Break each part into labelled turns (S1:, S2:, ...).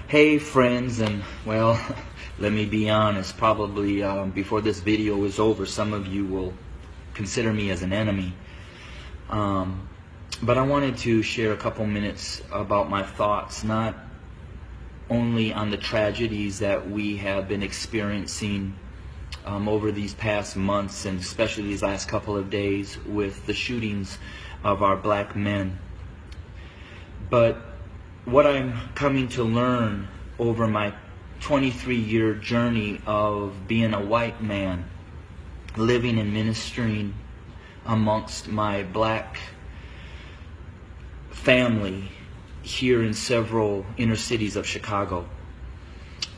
S1: Hey friends, and well, let me be honest, probably before this video is over, some of you will consider me as an enemy. But I wanted to share a couple minutes about my thoughts, not only on the tragedies that we have been experiencing over these past months, and especially these last couple of days with the shootings of our black men, but what I'm coming to learn over my 23-year journey of being a white man, living and ministering amongst my black family here in several inner cities of Chicago.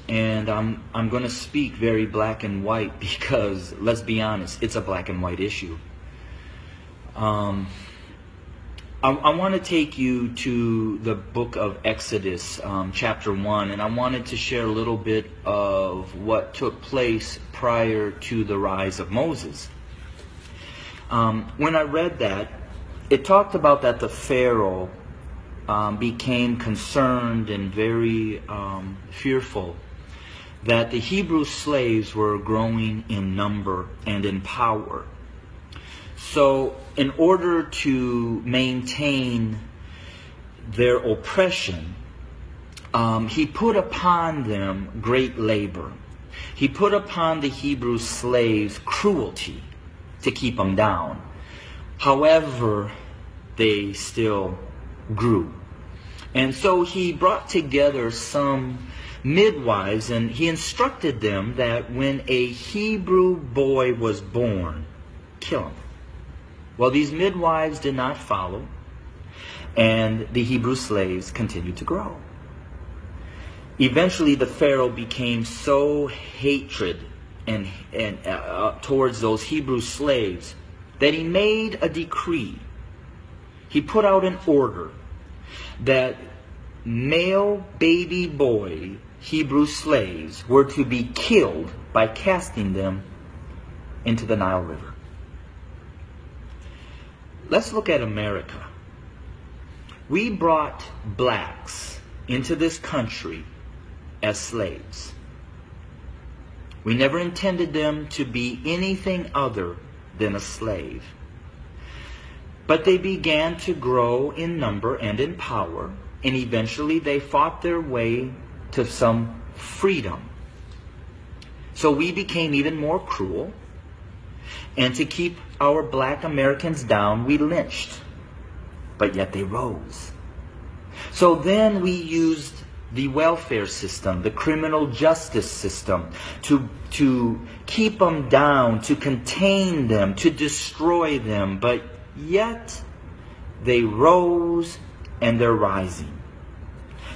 S1: And I'm going to speak very black and white because, let's be honest, it's a black and white issue. I want to take you to the book of Exodus, chapter 1, and I wanted to share a little bit of what took place prior to the rise of Moses. When I read that, it talked about that the Pharaoh became concerned and very fearful that the Hebrew slaves were growing in number and in power. So in order to maintain their oppression, he put upon them great labor. He put upon the Hebrew slaves cruelty to keep them down. However, they still grew. And so he brought together some midwives, and he instructed them that when a Hebrew boy was born, kill him. Well, these midwives did not follow, and the Hebrew slaves continued to grow. Eventually, the Pharaoh became so hatred and towards those Hebrew slaves that he made a decree. He put out an order that male baby boy Hebrew slaves were to be killed by casting them into the Nile River. Let's look at America. We brought blacks into this country as slaves. We never intended them to be anything other than a slave. But they began to grow in number and in power, and eventually they fought their way to some freedom. So we became even more cruel. And to keep our black Americans down, we lynched. But yet they rose. So then we used the welfare system, the criminal justice system, to keep them down, to contain them, to destroy them. But yet they rose, and they're rising.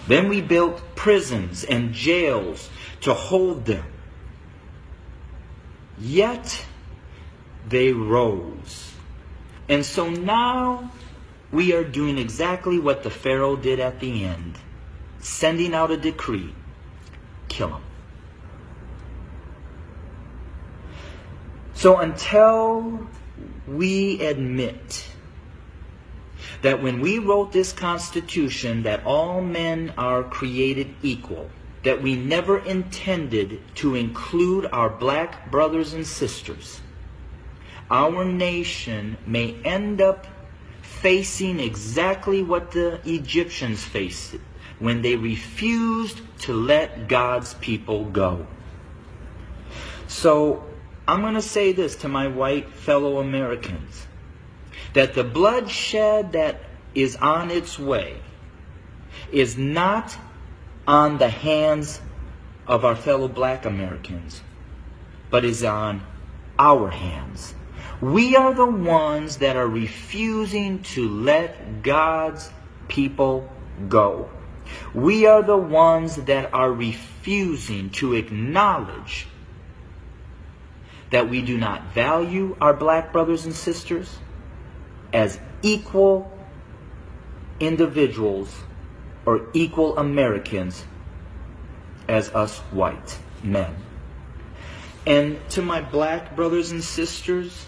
S1: Then we built prisons and jails to hold them. Yet they rose. And so now we are doing exactly what the Pharaoh did at the end, sending out a decree: kill them. So until we admit that when we wrote this Constitution that all men are created equal, that we never intended to include our black brothers and sisters, our nation may end up facing exactly what the Egyptians faced when they refused to let God's people go. So I'm going to say this to my white fellow Americans, that the bloodshed that is on its way is not on the hands of our fellow black Americans, but is on our hands. We are the ones that are refusing to let God's people go. We are the ones that are refusing to acknowledge that we do not value our black brothers and sisters as equal individuals or equal Americans as us white men. And to my black brothers and sisters,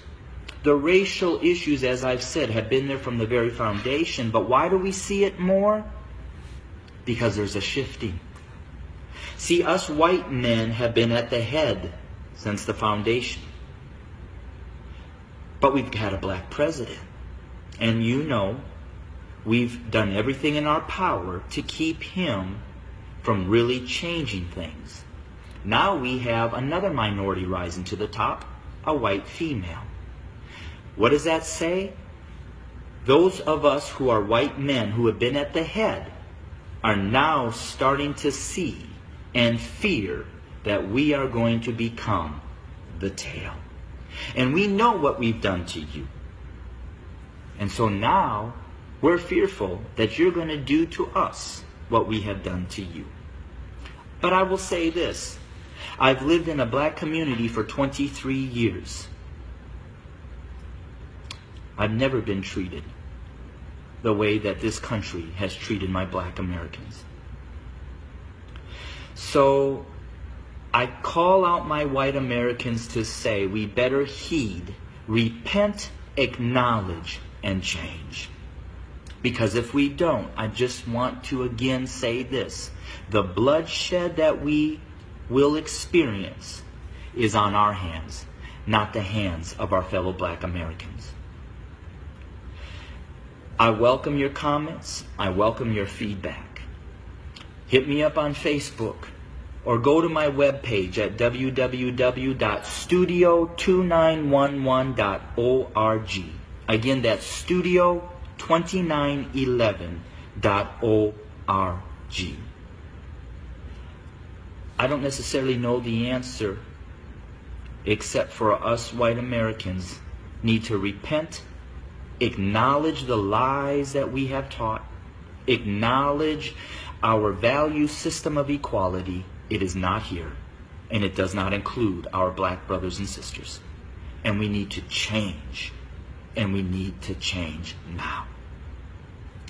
S1: the racial issues, as I've said, have been there from the very foundation. But why do we see it more? Because there's a shifting. See, us white men have been at the head since the foundation. But we've had a black president. And you know, we've done everything in our power to keep him from really changing things. Now we have another minority rising to the top, a white female. What does that say? Those of us who are white men who have been at the head are now starting to see and fear that we are going to become the tail. And we know what we've done to you. And so now we're fearful that you're going to do to us what we have done to you. But I will say this. I've lived in a black community for 23 years. I've never been treated the way that this country has treated my black Americans. So I call out my white Americans to say we better heed, repent, acknowledge, and change. Because if we don't, I just want to again say this. The bloodshed that we will experience is on our hands, not the hands of our fellow black Americans. I welcome your comments. I welcome your feedback. Hit me up on Facebook or go to my webpage at www.studio2911.org. Again, that's studio2911.org. I don't necessarily know the answer, except for us white Americans need to repent, acknowledge the lies that we have taught, acknowledge our value system of equality. It is not here, and it does not include our black brothers and sisters. And we need to change, and we need to change now.